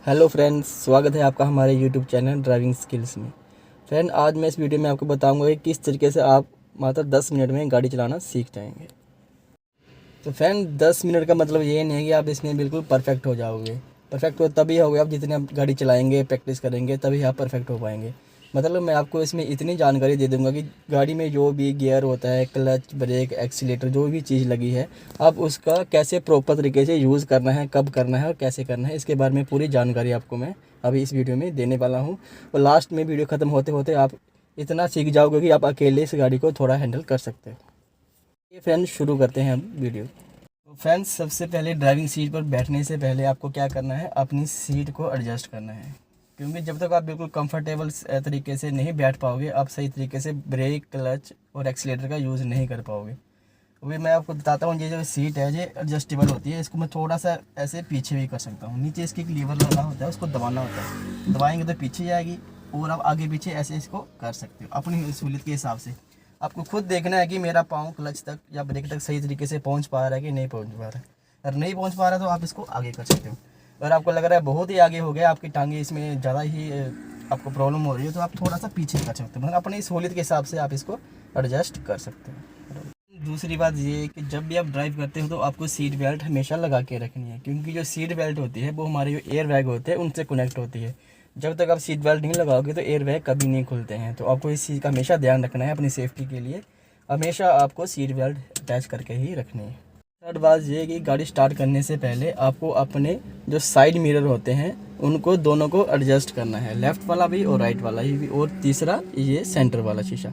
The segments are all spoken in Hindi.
हेलो फ्रेंड्स, स्वागत है आपका हमारे यूट्यूब चैनल ड्राइविंग स्किल्स में। फ्रेंड, आज मैं इस वीडियो में आपको बताऊंगा कि किस तरीके से आप मात्र 10 मिनट में गाड़ी चलाना सीख जाएंगे। तो फ्रेंड, 10 मिनट का मतलब ये नहीं है कि आप इसमें बिल्कुल परफेक्ट हो जाओगे। परफेक्ट हो तभी होगे आप जितने आप गाड़ी चलाएंगे, प्रैक्टिस करेंगे, तभी आप परफेक्ट हो पाएंगे। मतलब मैं आपको इसमें इतनी जानकारी दे दूंगा कि गाड़ी में जो भी गियर होता है, क्लच, ब्रेक, एक्सीलेटर, जो भी चीज़ लगी है, आप उसका कैसे प्रॉपर तरीके से यूज़ करना है, कब करना है और कैसे करना है, इसके बारे में पूरी जानकारी आपको मैं अभी इस वीडियो में देने वाला हूँ। और लास्ट में वीडियो ख़त्म होते होते आप इतना सीख जाओगे कि आप अकेले इस गाड़ी को थोड़ा हैंडल कर सकते हो। ये फ्रेंड्स, शुरू करते हैं हम वीडियो। तो फ्रेंड्स, सबसे पहले ड्राइविंग सीट पर बैठने से पहले आपको क्या करना है, अपनी सीट को एडजस्ट करना है। क्योंकि जब तक आप बिल्कुल कंफर्टेबल तरीके से नहीं बैठ पाओगे, आप सही तरीके से ब्रेक, क्लच और एक्सीलेटर का यूज़ नहीं कर पाओगे। अभी मैं आपको बताता हूँ, ये जो सीट है ये एडजस्टेबल होती है। इसको मैं थोड़ा सा ऐसे पीछे भी कर सकता हूँ। नीचे इसकी एक लीवर लगा होता है, उसको दबाना होता है। दबाएंगे तो पीछे जाएगी और आप आगे पीछे ऐसे इसको कर सकते हो अपनी सहूलियत के हिसाब से। आपको खुद देखना है कि मेरा पाँव क्लच तक या ब्रेक तक सही तरीके से पहुँच पा रहा है कि नहीं पहुँच पा रहा है। अगर नहीं पहुँच पा रहा है तो आप इसको आगे कर सकते हो। अगर आपको लग रहा है बहुत ही आगे हो गया, आपकी टांगे इसमें ज़्यादा ही आपको प्रॉब्लम हो रही है, तो आप थोड़ा सा पीछे कर सकते हो। मतलब अपनी सहूलियत के हिसाब से आप इसको एडजस्ट कर सकते हो। दूसरी बात ये है कि जब भी आप ड्राइव करते हो तो आपको सीट बेल्ट हमेशा लगा के रखनी है। क्योंकि जो सीट बेल्ट होती है वो हमारे जो एयर बैग होते हैं उनसे कनेक्ट होती है। जब तक आप सीट बेल्ट नहीं लगाओगे तो एयर बैग कभी नहीं खुलते हैं। तो आपको इस चीज़ का हमेशा ध्यान रखना है। अपनी सेफ्टी के लिए हमेशा आपको सीट बेल्ट अटैच करके ही रखनी है। थर्ड बात ये है कि गाड़ी स्टार्ट करने से पहले आपको अपने जो साइड मिरर होते हैं उनको दोनों को एडजस्ट करना है, लेफ़्ट वाला भी और राइट वाला ही भी। और तीसरा ये सेंटर वाला शीशा।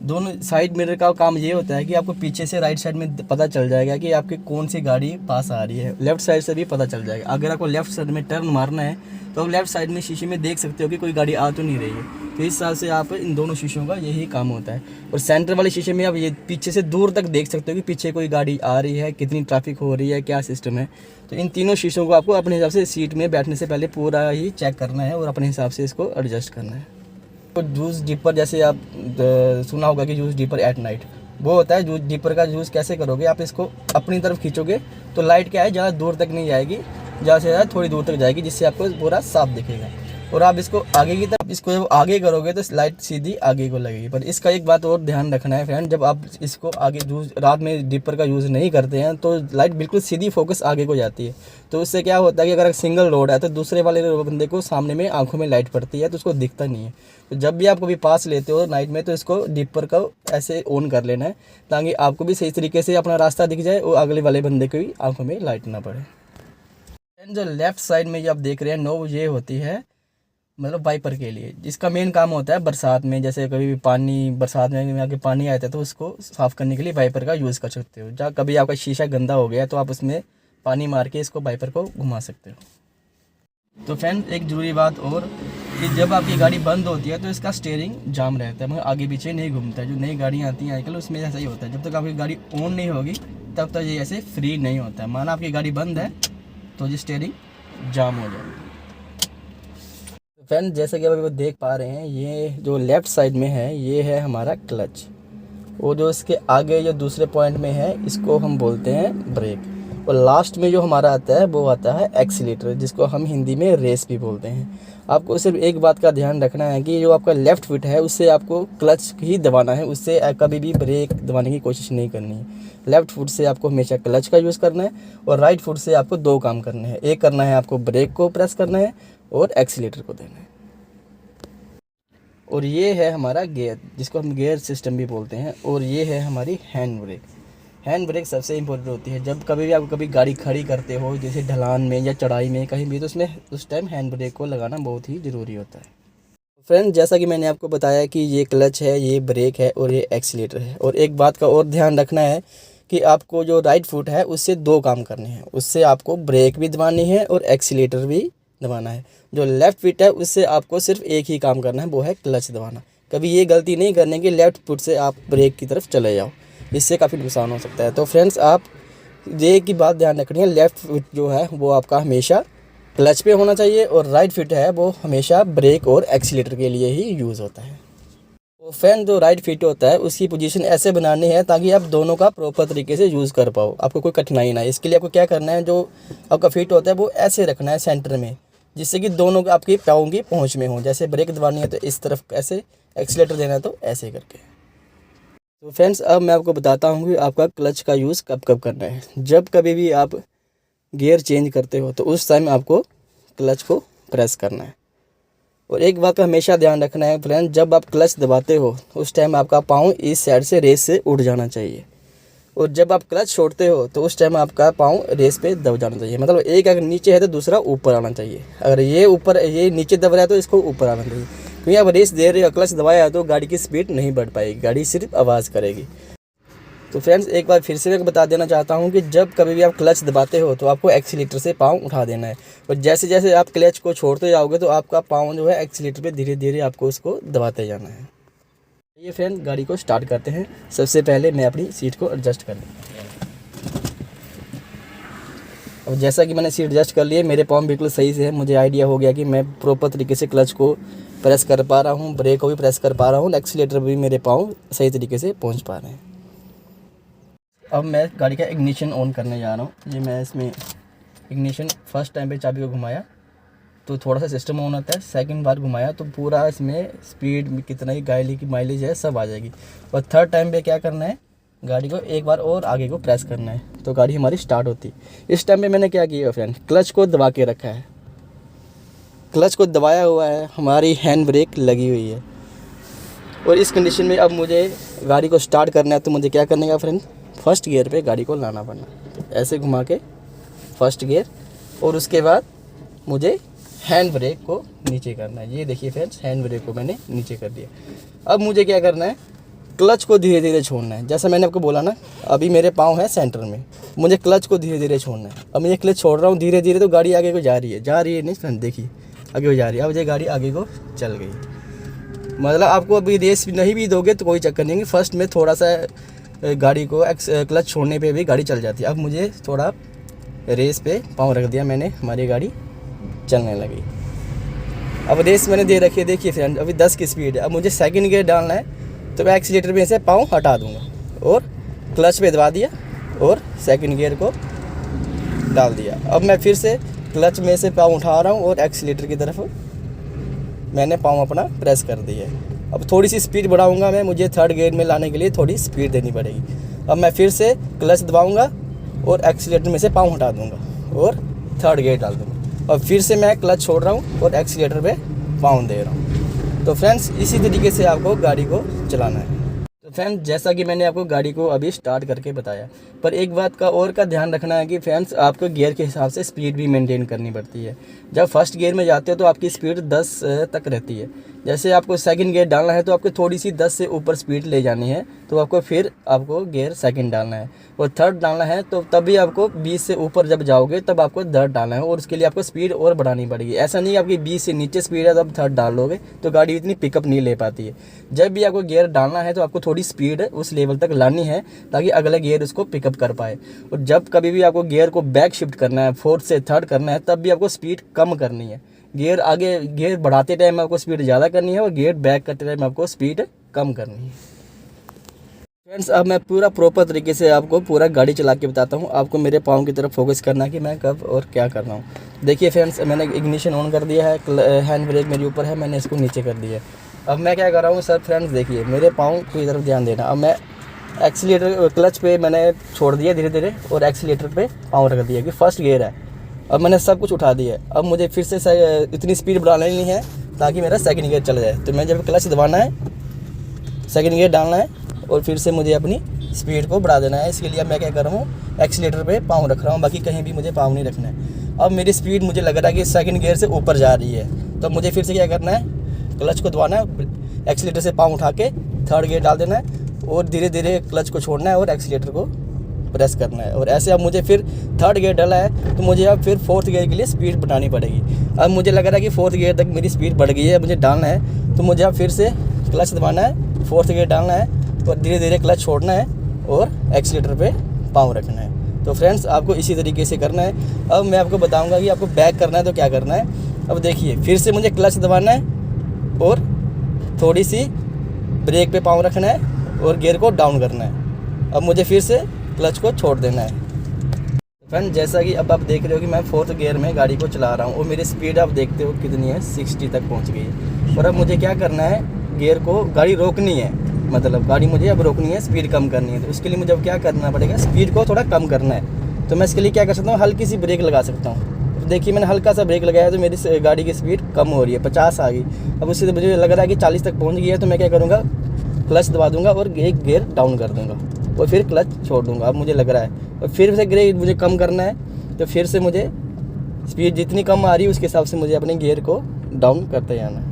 दोनों साइड मिरर का काम ये होता है कि आपको पीछे से राइट साइड में पता चल जाएगा कि आपकी कौन सी गाड़ी पास आ रही है। लेफ़्ट साइड से भी पता चल जाएगा। अगर आपको लेफ़्ट साइड में टर्न मारना है तो आप लेफ़्ट साइड में शीशे में देख सकते हो कि कोई गाड़ी आ तो नहीं रही है। तो इस हिसाब से आप इन दोनों शीशों का यही काम होता है। और सेंटर वाले शीशे में आप ये पीछे से दूर तक देख सकते हो कि पीछे कोई गाड़ी आ रही है, कितनी ट्रैफिक हो रही है, क्या सिस्टम है। तो इन तीनों शीशों को आपको अपने हिसाब से सीट में बैठने से पहले पूरा ही चेक करना है और अपने हिसाब से इसको एडजस्ट करना है। तो जूस डिपर, जैसे आप सुना होगा कि जूस डिपर एट नाइट, वो होता है। जूस डिपर का यूज़ कैसे करोगे, आप इसको अपनी तरफ खींचोगे तो लाइट क्या है, ज़्यादा दूर तक नहीं जाएगी, ज़्यादा से ज़्यादा थोड़ी दूर तक जाएगी, जिससे आपको पूरा साफ दिखेगा। और आप इसको आगे की तरफ इसको आगे करोगे तो लाइट सीधी आगे को लगेगी। पर इसका एक बात और ध्यान रखना है फ्रेंड, जब आप इसको आगे जूस रात में डिपर का यूज़ नहीं करते हैं तो लाइट बिल्कुल सीधी फोकस आगे को जाती है। तो उससे क्या होता है कि अगर सिंगल रोड है तो दूसरे वाले बंदे को सामने में आंखों में लाइट पड़ती है तो उसको दिखता नहीं है। तो जब भी आप कभी पास लेते हो नाइट में तो इसको डिपर का ऐसे ऑन कर लेना है, ताकि आपको भी सही तरीके से अपना रास्ता दिख जाए और अगले वाले बंदे की भी आंखों में लाइट ना पड़े। एंड जो लेफ़्ट साइड में जो आप देख रहे हैं नोब, ये होती है मतलब वाइपर के लिए, जिसका मेन काम होता है बरसात में। जैसे कभी भी पानी बरसात में आके पानी आता है तो उसको साफ़ करने के लिए वाइपर का यूज़ कर सकते हो। जहाँ कभी आपका शीशा गंदा हो गया तो आप उसमें पानी मार के इसको वाइपर को घुमा सकते हो। तो फ्रेंड, एक ज़रूरी बात और कि जब आपकी गाड़ी बंद होती है तो इसका स्टीयरिंग जाम रहता है, मगर आगे पीछे नहीं घूमता है। जो नई गाड़ियाँ आती हैं आजकल उसमें ऐसा ही होता है। जब तक आपकी गाड़ी ऑन नहीं होगी तब तक ये ऐसे फ्री नहीं होता है। माना आपकी गाड़ी बंद है तो ये स्टीयरिंग जाम हो जाएगी। फ्रेंड, जैसे कि आप देख पा रहे हैं, ये जो लेफ़्ट साइड में है ये है हमारा क्लच, और जो इसके आगे जो दूसरे पॉइंट में है इसको हम बोलते हैं ब्रेक, और लास्ट में जो हमारा आता है वो आता है एक्सीलेटर, जिसको हम हिंदी में रेस भी बोलते हैं। आपको सिर्फ एक बात का ध्यान रखना है कि जो आपका लेफ़्ट फुट है उससे आपको क्लच ही दबाना है, उससे कभी भी ब्रेक दबाने की कोशिश नहीं करनी है। लेफ़्ट फुट से आपको हमेशा क्लच का यूज़ करना है और राइट फुट से आपको दो काम करने हैं। एक करना है आपको ब्रेक को प्रेस करना है और एक्सीलेटर को देना है। और ये है हमारा गियर, जिसको हम गियर सिस्टम भी बोलते हैं। और ये है हमारी हैंड ब्रेक। हैंड ब्रेक सबसे इम्पोर्टेंट होती है। जब कभी भी आप कभी गाड़ी खड़ी करते हो, जैसे ढलान में या चढ़ाई में कहीं भी, तो उसमें उस टाइम हैंड ब्रेक को लगाना बहुत ही ज़रूरी होता है। फ्रेंड, जैसा कि मैंने आपको बताया कि ये क्लच है, ये ब्रेक है और ये एक्सीलेटर है। और एक बात का और ध्यान रखना है कि आपको जो राइट फुट है उससे दो काम करने हैं। उससे आपको ब्रेक भी दबानी है और एक्सीलेटर भी दबाना है। जो लेफ़्ट फुट है उससे आपको सिर्फ एक ही काम करना है, वो है क्लच दबाना। कभी ये गलती नहीं करने की लेफ़्ट फुट से आप ब्रेक की तरफ चले जाओ, इससे काफ़ी नुकसान हो सकता है। तो फ्रेंड्स, आप ये की बात ध्यान रखनी है, लेफ़्ट फुट जो है वो आपका हमेशा क्लच पे होना चाहिए और राइट फुट है वो हमेशा ब्रेक और एक्सीलेटर के लिए ही यूज़ होता है। तो फ्रेंड, जो राइट फीट होता है उसकी पोजीशन ऐसे बनानी है ताकि आप दोनों का प्रॉपर तरीके से यूज़ कर पाओ, आपको कोई कठिनाई ना है। इसके लिए आपको क्या करना है, जो आपका फीट होता है वो ऐसे रखना है सेंटर में, जिससे कि दोनों आपकी पाँव की पहुँच में हो। जैसे ब्रेक दबानी है तो इस तरफ ऐसे, एक्सीलेटर देना है तो ऐसे करके। तो फ्रेंड्स अब मैं आपको बताता हूँ कि आपका क्लच का यूज़ कब कब करना है। जब कभी भी आप गियर चेंज करते हो तो उस टाइम आपको क्लच को प्रेस करना है। और एक बात का हमेशा ध्यान रखना है फ्रेंड, जब आप क्लच दबाते हो उस टाइम आपका पाँव इस साइड से रेस से उठ जाना चाहिए। और जब आप क्लच छोड़ते हो तो उस टाइम आपका पाँव रेस पे दब जाना चाहिए। मतलब एक अगर नीचे है तो दूसरा ऊपर आना चाहिए। अगर ये नीचे दब रहा है तो इसको ऊपर आना चाहिए। क्योंकि आप रेस दे रहे हो, क्लच दबाया तो गाड़ी की स्पीड नहीं बढ़ पाएगी, गाड़ी सिर्फ आवाज़ करेगी। तो फ्रेंड्स एक बार फिर से मैं बता देना चाहता हूँ कि जब कभी भी आप क्लच दबाते हो तो आपको एक्सीलेटर से पाँव उठा देना है। और जैसे जैसे आप क्लच को छोड़ते जाओगे तो आपका पाँव जो है एक्सीलेटर पे धीरे धीरे आपको उसको दबाते जाना है। ये फ्रेंड गाड़ी को स्टार्ट करते हैं। सबसे पहले मैं अपनी सीट को एडजस्ट कर लूँ। अब जैसा कि मैंने सीट एडजस्ट कर ली है, मेरे पाँव बिल्कुल सही से है। मुझे आइडिया हो गया कि मैं प्रॉपर तरीके से क्लच को प्रेस कर पा रहा हूँ, ब्रेक को भी प्रेस कर पा रहा हूँ, एक्सीलेटर भी मेरे पाँव सही तरीके से पहुँच पा रहे हैं। अब मैं गाड़ी का इग्निशन ऑन करने जा रहा हूँ। ये मैं इसमें इग्निशन फर्स्ट टाइम पे चाबी को घुमाया तो थोड़ा सा सिस्टम ऑन होता है, सेकंड बार घुमाया तो पूरा इसमें स्पीड में कितना ही गाड़ी की माइलेज है सब आ जाएगी। और थर्ड टाइम पे क्या करना है, गाड़ी को एक बार और आगे को प्रेस करना है तो गाड़ी हमारी स्टार्ट होती। इस टाइम पे मैंने क्या किया फ्रेंड, क्लच को दबा के रखा है, क्लच को दबाया हुआ है, हमारी हैंड ब्रेक लगी हुई है। और इस कंडीशन में अब मुझे गाड़ी को स्टार्ट करना है तो मुझे क्या करने का फ्रेंड, फर्स्ट गियर पे गाड़ी को लाना पड़ना। तो ऐसे घुमा के फर्स्ट गियर, और उसके बाद मुझे हैंड ब्रेक को नीचे करना है। ये देखिए फ्रेंड्स, हैंड ब्रेक को मैंने नीचे कर दिया। अब मुझे क्या करना है, क्लच को धीरे धीरे छोड़ना है। जैसा मैंने आपको बोला ना, अभी मेरे पाँव है सेंटर में, मुझे क्लच को धीरे धीरे छोड़ना है। अब मैं ये क्लच छोड़ रहा हूँ धीरे धीरे तो गाड़ी आगे को जा रही है नहीं फ्रेंड, देखिए आगे को जा रही है। अब ये गाड़ी आगे को चल गई। मतलब आपको अभी रेस नहीं भी दोगे तो कोई चक्कर नहीं है, फर्स्ट में थोड़ा सा गाड़ी को क्लच छोड़ने पे भी गाड़ी चल जाती है। अब मुझे थोड़ा रेस पे पाँव रख दिया मैंने, हमारी गाड़ी चलने लगी। अब रेस मैंने दे रखी है, देखिए फ्रेंड अभी 10 की स्पीड है। अब मुझे सेकंड गियर डालना है तो मैं एक्सीलेटर में से पाँव हटा दूंगा और क्लच पे दबा दिया और सेकंड गियर को डाल दिया। अब मैं फिर से क्लच में से पाँव उठा रहा हूँ और एक्सीलेटर की तरफ मैंने पाँव अपना प्रेस कर दिया है। अब थोड़ी सी स्पीड बढ़ाऊंगा मैं, मुझे थर्ड गियर में लाने के लिए थोड़ी स्पीड देनी पड़ेगी। अब मैं फिर से क्लच दबाऊंगा और एक्सीलेटर में से पाँव हटा दूंगा और थर्ड गियर डाल दूंगा। और फिर से मैं क्लच छोड़ रहा हूँ और एक्सीलेटर पे पाँव दे रहा हूँ। तो फ्रेंड्स इसी तरीके से आपको गाड़ी को चलाना है। तो फ्रेंड्स जैसा कि मैंने आपको गाड़ी को अभी स्टार्ट करके बताया, पर एक बात का और का ध्यान रखना है कि फ्रेंड्स आपको गियर के हिसाब से स्पीड भी मेंटेन करनी पड़ती है। जब फर्स्ट गियर में जाते हो तो आपकी स्पीड 10 तक रहती है। जैसे आपको सेकंड गियर डालना है तो आपको थोड़ी सी 10 से ऊपर स्पीड ले जानी है, तो आपको फिर आपको गियर सेकंड डालना है। और थर्ड डालना है तो तभी आपको 20 से ऊपर जब जाओगे तब आपको थर्ड डालना है, और उसके लिए आपको स्पीड और बढ़ानी पड़ेगी। ऐसा नहीं आपकी 20 से नीचे स्पीड है तो आप थर्ड डाल लोगे तो गाड़ी इतनी पिकअप नहीं ले पाती है। जब भी आपको गियर डालना है तो आपको थोड़ी स्पीड उस लेवल तक लानी है ताकि अगला गियर उसको पिकअप कर पाए। और जब कभी भी आपको गियर को बैक शिफ्ट करना है, फोर्थ से थर्ड करना है, तब भी आपको स्पीड कम करनी है। गियर बढ़ाते टाइम आपको स्पीड ज़्यादा करनी है और गियर बैक करते टाइम आपको स्पीड कम करनी है। फ्रेंड्स अब मैं पूरा प्रॉपर तरीके से आपको पूरा गाड़ी चला के बताता हूँ। आपको मेरे पाँव की तरफ फोकस करना है कि मैं कब और क्या कर रहा हूँ। देखिए फ्रेंड्स मैंने इग्निशन ऑन कर दिया है, हैंड ब्रेक मेरे ऊपर है, मैंने इसको नीचे कर दिया है। अब मैं क्या कर रहा हूँ सर फ्रेंड्स, देखिए मेरे पाँव की तरफ ध्यान देना। अब मैं एक्सीलेटर क्लच पे मैंने छोड़ दिया धीरे धीरे और एक्सीलेटर पे पाँव रख दिया कि फर्स्ट गियर है। अब मैंने सब कुछ उठा दिया है। अब मुझे फिर से इतनी स्पीड बढ़ाना नहीं है ताकि मेरा सेकंड गियर चला जाए। तो मैं जब क्लच दबाना है, सेकंड गियर डालना है और फिर से मुझे अपनी स्पीड को बढ़ा देना है। इसके लिए मैं क्या कर रहा हूँ, एक्सीलेटर पे पाँव रख रहा हूँ, बाकी कहीं भी मुझे पाँव नहीं रखना है। अब मेरी स्पीड मुझे लग रहा है कि सेकंड गियर से ऊपर जा रही है, तो मुझे फिर से क्या करना है, क्लच को दबाना है, एक्सीलेटर से पाँव उठा के थर्ड गियर डाल देना है और धीरे धीरे क्लच को छोड़ना है और एक्सीलेटर को प्रेस करना है। और ऐसे अब मुझे फिर थर्ड गियर डाला है तो मुझे अब फिर फोर्थ गियर के लिए स्पीड बढ़ानी पड़ेगी। अब मुझे लग रहा है कि फोर्थ गियर तक मेरी स्पीड बढ़ गई है, मुझे डालना है, तो मुझे अब फिर से क्लच दबाना है, फोर्थ गियर डालना है और धीरे धीरे क्लच छोड़ना है और एक्सीलेटर पे पाँव रखना है। तो फ्रेंड्स आपको इसी तरीके से करना है। अब मैं आपको बताऊँगा कि आपको बैक करना है तो क्या करना है। अब देखिए फिर से मुझे क्लच दबाना है और थोड़ी सी ब्रेक पे पाँव रखना है और गियर को डाउन करना है। अब मुझे फिर से क्लच को छोड़ देना है। फ्रेंड जैसा कि अब आप देख रहे हो कि मैं 4th गियर में गाड़ी को चला रहा हूँ और मेरी स्पीड आप देखते हो कितनी है, 60 तक पहुँच गई है। और अब मुझे क्या करना है, गियर को गाड़ी रोकनी है, मतलब गाड़ी मुझे अब रोकनी है, स्पीड कम करनी है। तो उसके लिए मुझे अब क्या करना पड़ेगा, स्पीड को थोड़ा कम करना है। तो मैं इसके लिए क्या कर सकता हूँ, हल्की सी ब्रेक लगा सकता हूँ। देखिए मैंने हल्का सा ब्रेक लगाया तो मेरी गाड़ी की स्पीड कम हो रही है, 50 आ गई। अब उससे मुझे लग रहा है कि 40 तक पहुँच गई है, तो मैं क्या करूँगा, क्लच दबा दूँगा और एक गियर डाउन कर दूँगा और फिर क्लच छोड़ दूँगा। अब मुझे लग रहा है और फिर से गियर मुझे कम करना है, तो फिर से मुझे स्पीड जितनी कम आ रही है उसके हिसाब से मुझे अपने गियर को डाउन करते जाना है।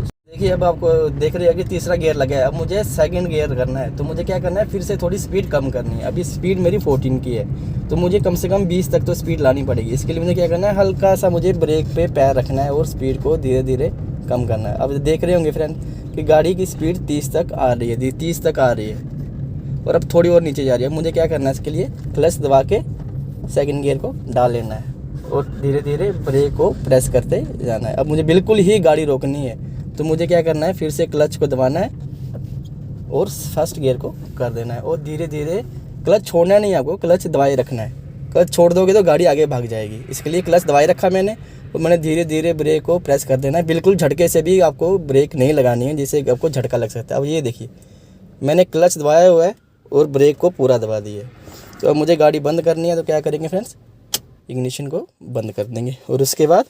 देखिए अब आपको देख रहे हैं कि तीसरा गियर लगा है, अब मुझे सेकंड गियर करना है। तो मुझे क्या करना है, फिर से थोड़ी स्पीड कम करनी है। अभी स्पीड मेरी 14 की है, तो मुझे कम से कम 20 तक तो स्पीड लानी पड़ेगी। इसके लिए मुझे क्या करना है, हल्का सा मुझे ब्रेक पे पैर रखना है और स्पीड को धीरे धीरे कम करना है। अब देख रहे होंगे फ्रेंड कि गाड़ी की स्पीड 30 तक आ रही है, 30 तक आ रही है और अब थोड़ी और नीचे जा रही है। मुझे क्या करना है, इसके लिए क्लच दबा के सेकंड गियर को डाल लेना है और धीरे धीरे ब्रेक को प्रेस करते जाना है। अब मुझे बिल्कुल ही गाड़ी रोकनी है, तो मुझे क्या करना है, फिर से क्लच को दबाना है और फर्स्ट गियर को कर देना है और धीरे धीरे क्लच छोड़ना नहीं, आपको क्लच दबाए रखना है। क्लच छोड़ दोगे तो गाड़ी आगे भाग जाएगी, इसके लिए क्लच दबाए रखा मैंने और मैंने धीरे धीरे ब्रेक को प्रेस कर देना है। बिल्कुल झटके से भी आपको ब्रेक नहीं लगानी है, जिससे आपको झटका लग सकता है। अब ये देखिए मैंने क्लच दबाया हुआ है और ब्रेक को पूरा दबा दिया है। तो अब मुझे गाड़ी बंद करनी है, तो क्या करेंगे फ्रेंड्स, इग्निशन को बंद कर देंगे और उसके बाद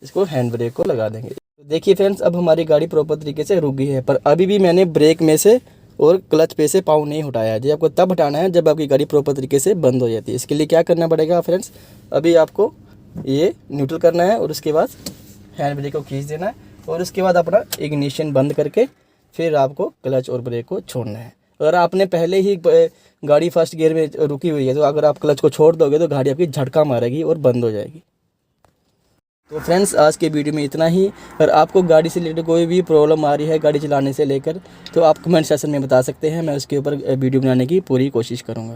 इसको हैंड ब्रेक को लगा देंगे। तो देखिए फ्रेंड्स अब हमारी गाड़ी प्रॉपर तरीके से रुक गई है, पर अभी भी मैंने ब्रेक में से और क्लच पे से पाँव नहीं हटाया है। जी आपको तब हटाना है जब आपकी गाड़ी प्रॉपर तरीके से बंद हो जाती है। इसके लिए क्या करना पड़ेगा फ्रेंड्स, अभी आपको ये न्यूट्रल करना है और उसके बाद हैंड ब्रेक को खींच देना है और उसके बाद अपना इग्निशन बंद करके फिर आपको क्लच और ब्रेक को छोड़ना है। अगर आपने पहले ही गाड़ी फर्स्ट गियर में रुकी हुई है, तो अगर आप क्लच को छोड़ दोगे तो गाड़ी आपकी झटका मारेगी और बंद हो जाएगी। तो फ्रेंड्स आज के वीडियो में इतना ही। अगर आपको गाड़ी से रिलेटेड कोई भी प्रॉब्लम आ रही है गाड़ी चलाने से लेकर, तो आप कमेंट सेक्शन में बता सकते हैं, मैं उसके ऊपर वीडियो बनाने की पूरी कोशिश करूँगा।